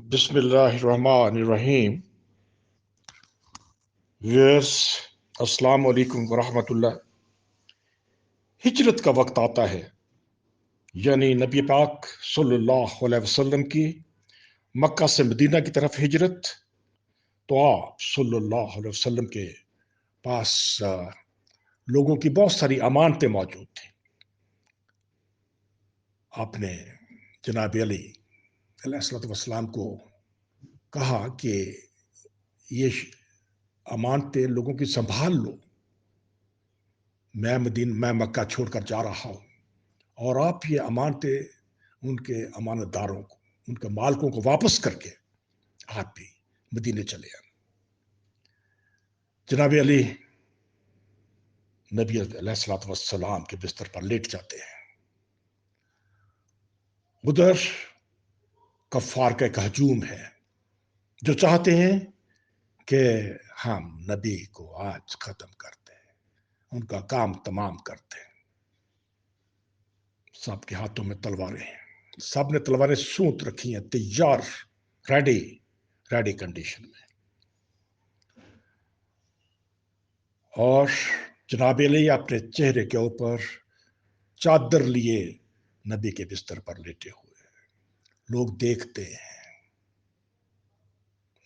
बिस्मिल्लाहिर्रहमानिर्रहीम। व्यूअर्स, अस्सलाम वालेकुम वरहमतुल्लाह। हिजरत का वक्त आता है, यानी नबी पाक सल्लल्लाहु अलैहि वसल्लम की मक्का से मदीना की तरफ हिजरत। तो आप सल्लल्लाहु अलैहि वसल्लम के पास लोगों की बहुत सारी अमानतें मौजूद थी। आपने जनाब अली अलैहिस्सलाम को कहा कि ये अमानतें लोगों की संभाल लो, मैं मक्का छोड़कर जा रहा हूं, और आप ये अमानतें उनके अमानतदारों को, उनके मालिकों को वापस करके आप भी मदीने चले आए। जनाब अली नबी अलैहिस्सलाम के बिस्तर पर लेट जाते हैं। उधर कफ्फार का एक हजूम है जो चाहते हैं कि हम नबी को आज खत्म करते हैं, उनका काम तमाम करते हैं। सबके हाथों में तलवारें हैं, सब ने तलवारें सूंत रखी हैं, तैयार, रेडी कंडीशन में। और जनाब अली अपने चेहरे के ऊपर चादर लिए नबी के बिस्तर पर लेटे हुए हैं। लोग देखते हैं,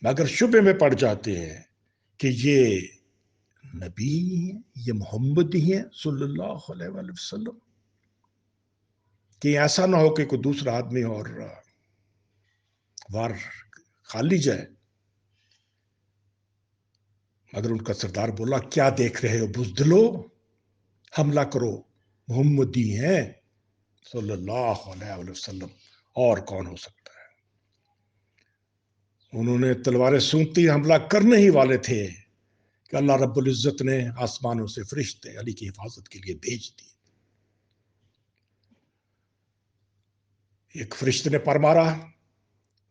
मगर शुबे में पड़ जाते हैं कि ये नबी, ये मोहम्मद ही है सल्लल्लाहु अलैहि वसल्लम, कि ऐसा ना हो कि कोई दूसरा आदमी और वार खाली जाए। मगर उनका सरदार बोला, क्या देख रहे हो बुज़दिलो, हमला करो, मोहम्मद ही हैं सल्लल्लाहु अलैहि वसल्लम, और कौन हो सकता है। उन्होंने तलवारें सूंघती हमला करने ही वाले थे कि अल्लाह रब्बुल इज्जत ने आसमानों से फरिश्ते अली की हिफाजत के लिए भेज दिए। एक फरिश्ते ने पर मारा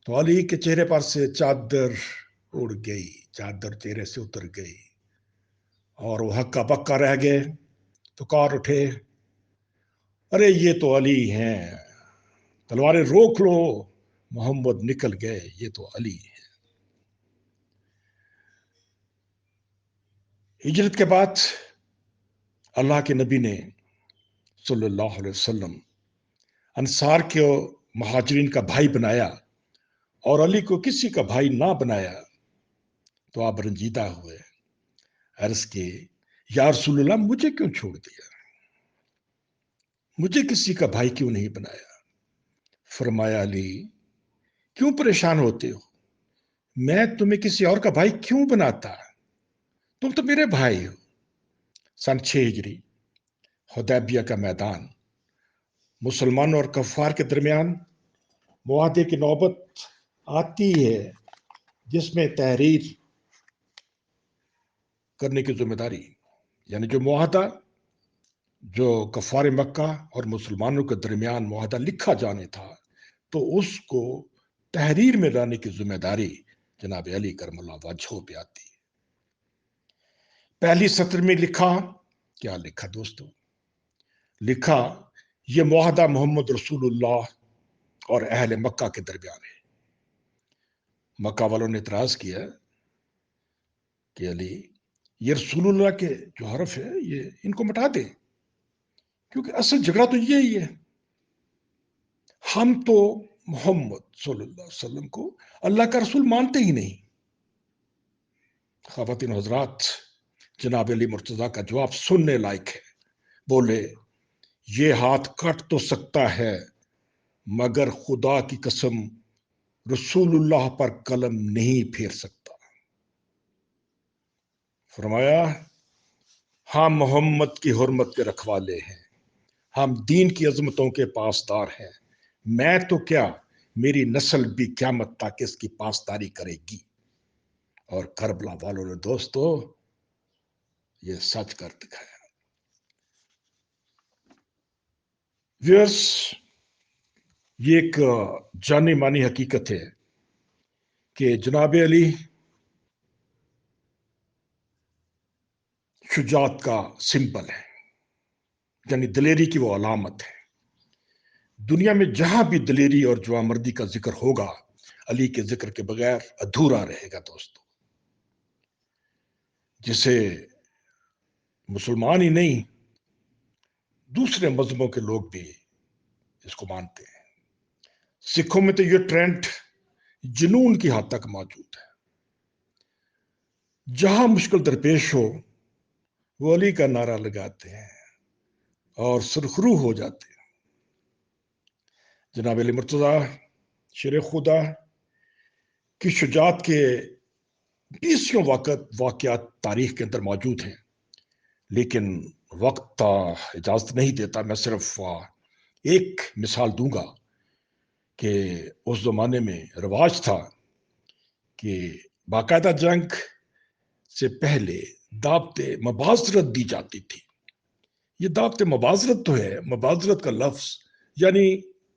तो अली के चेहरे पर से चादर उड़ गई, चादर चेहरे से उतर गई, और वो हक्का बक्का रह गए। तो कार उठे, अरे ये तो अली हैं, तलवारें रोक लो, मोहम्मद निकल गए, ये तो अली है। हिजरत के बाद अल्लाह के नबी ने सल्लल्लाहु अलैहि वसल्लम अंसार के महाजरीन का भाई बनाया और अली को किसी का भाई ना बनाया। तो आप रंजीदा हुए, अर्ज के, या रसूलल्लाह, मुझे क्यों छोड़ दिया, मुझे किसी का भाई क्यों नहीं बनाया। फरमाया, अली क्यों परेशान होते हो, मैं तुम्हें किसी और का भाई क्यों बनाता, तुम तो मेरे भाई हो। सन 6 हिजरी, हुदैबिया का मैदान, मुसलमानों और कफ्फार के दरमियान मुआहदे की नौबत आती है, जिसमें तहरीर करने की जिम्मेदारी, यानी जो मुआहदा, जो कफ्फार मक्का और मुसलमानों के दरमियान मुआहदा लिखा जाने था, तो उसको तहरीर में लाने की जिम्मेदारी जनाब अली करमल्लाह वजहो पे आती है। पहली सत्र में लिखा, क्या लिखा दोस्तों, लिखा ये मुआहदा मोहम्मद रसूलुल्लाह और अहले मक्का के दरमियान है। मक्का वालों ने इतराज किया कि अली, ये रसूलुल्लाह के जो हरफ है ये इनको मिटा दे, क्योंकि असल झगड़ा तो यही है, हम तो मोहम्मद सल्लल्लाहु अलैहि वसल्लम को अल्लाह का रसूल मानते ही नहीं। ख़वातीन हज़रात, जनाब अली मुर्तज़ा का जवाब सुनने लायक है। बोले, ये हाथ कट तो सकता है, मगर खुदा की कसम रसूलुल्लाह पर कलम नहीं फेर सकता। फरमाया, हम मोहम्मद की हुर्मत के रखवाले हैं, हम दीन की अजमतों के पासदार हैं। मैं तो क्या, मेरी नस्ल भी क़यामत तक इसकी पासदारी करेगी। और करबला वालों ने दोस्तों ये सच कर दिखाया। व्यूअर्स, ये एक जानी मानी हकीकत है कि जनाब अली शुजात का सिंबल है, यानी दिलेरी की वो अलामत है। दुनिया में जहां भी दिलेरी और जवामर्दी का जिक्र होगा, علی کے ذکر کے بغیر ادھورا رہے گا دوستو، جسے مسلمان ہی نہیں دوسرے مذہبوں کے لوگ بھی اس کو مانتے ہیں۔ سکھوں میں تو یہ ٹرینڈ جنون کی حد تک موجود ہے، جہاں مشکل درپیش ہو وہ علی کا نعرہ لگاتے ہیں اور سرخرو ہو جاتے ہیں۔ جناب علی مرتضیٰ شیر خدا کی شجاعت کے 20 واقعات تاریخ کے اندر موجود ہیں، لیکن وقت اجازت نہیں دیتا۔ میں صرف ایک مثال دوں گا کہ اس زمانے میں رواج تھا کہ باقاعدہ جنگ سے پہلے دعوت مباذرت دی جاتی تھی۔ یہ دعوت مباذرت تو ہے، مباذرت کا لفظ یعنی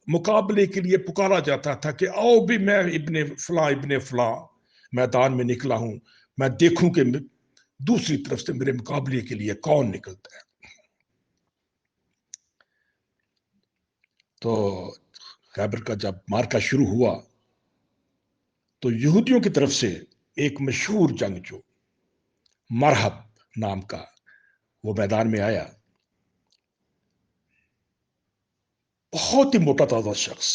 مقابلے کے لیے پکارا جاتا تھا کہ آؤ بھی میں ابن فلاں میدان میں نکلا ہوں، میں دیکھوں کہ دوسری طرف سے میرے مقابلے کے لیے کون نکلتا ہے۔ تو خیبر کا جب مارکا شروع ہوا تو یہودیوں کی طرف سے ایک مشہور جنگجو مرحب نام کا وہ میدان میں آیا، بہت ہی موٹا تازہ شخص،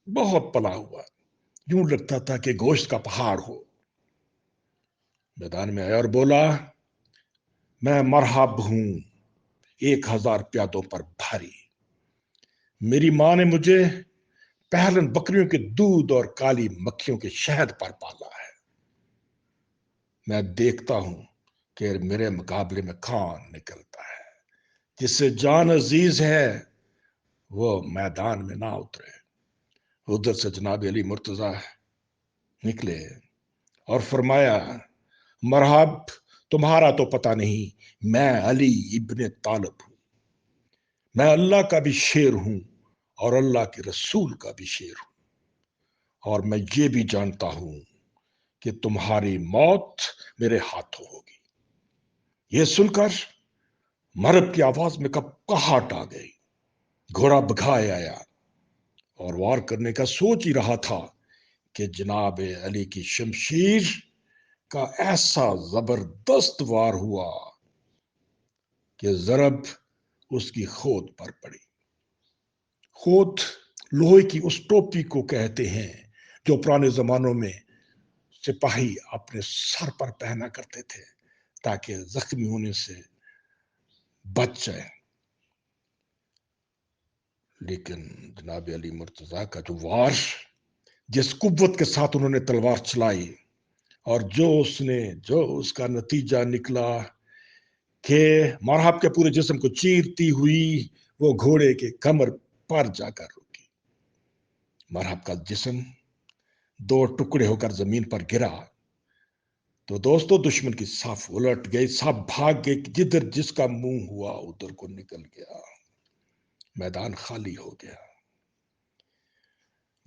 بہت پلا ہوا، یوں لگتا تھا کہ گوشت کا پہاڑ ہو۔ میدان میں آیا اور بولا، میں مرحب ہوں 1000 پیادوں پر بھاری، میری ماں نے مجھے پہلن بکریوں کے دودھ اور کالی مکھیوں کے شہد پر پالا ہے، میں دیکھتا ہوں کہ میرے مقابلے میں کون نکلتا ہے، جس سے جان عزیز ہے وہ میدان میں نہ اترے۔ ادھر سے جناب علی مرتضیٰ نکلے اور فرمایا، مرحب، تمہارا تو پتہ نہیں، میں علی ابن طالب ہوں، میں اللہ کا بھی شیر ہوں اور اللہ کے رسول کا بھی شیر ہوں، اور میں یہ بھی جانتا ہوں کہ تمہاری موت میرے ہاتھوں ہوگی۔ یہ سن کر مرد کی آواز میں کہاہٹ آ گئی، گھوڑا بگھائے آیا اور وار کرنے کا سوچ ہی رہا تھا کہ جناب علی کی شمشیر کا ایسا زبردست وار ہوا کہ ضرب اس کی خود پر پڑی۔ خود لوہے کی اس ٹوپی کو کہتے ہیں جو پرانے زمانوں میں سپاہی اپنے سر پر پہنا کرتے تھے تاکہ زخمی ہونے سے بچ جائے۔ لیکن جناب علی مرتضیٰ کا جو وار، جس قوت کے ساتھ انہوں نے تلوار چلائی اور جو اس کا نتیجہ نکلا کہ مرحب کے پورے جسم کو چیرتی ہوئی وہ گھوڑے کے کمر پر جا کر رکی۔ مرحب کا جسم 2 ٹکڑے ہو کر زمین پر گرا تو دوستو دشمن کی صف الٹ گئی، سب بھاگ گئے، جدھر جس کا منہ ہوا ادھر کو نکل گیا، میدان خالی ہو گیا۔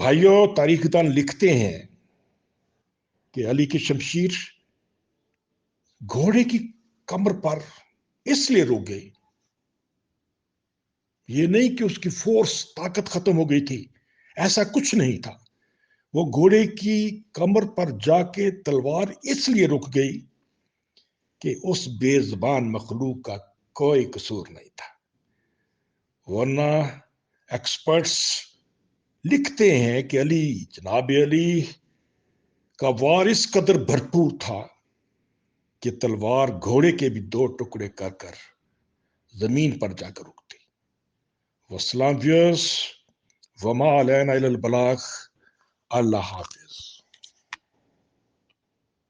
بھائیوں، تاریخ دان لکھتے ہیں کہ علی کی شمشیر گھوڑے کی کمر پر اس لیے رک گئی، یہ نہیں کہ اس کی فورس طاقت ختم ہو گئی تھی، ایسا کچھ نہیں تھا، وہ گھوڑے کی کمر پر جا کے تلوار اس لیے رک گئی کہ اس بے زبان مخلوق کا کوئی قصور نہیں تھا، ورنہ ایکسپرٹس لکھتے ہیں کہ جناب علی کا وار اس قدر بھرپور تھا کہ تلوار گھوڑے کے بھی 2 ٹکڑے کر کر زمین پر جا کر رکتی۔ والسلام ویورز، وما علینا الا البلاغ، اللہ حافظ۔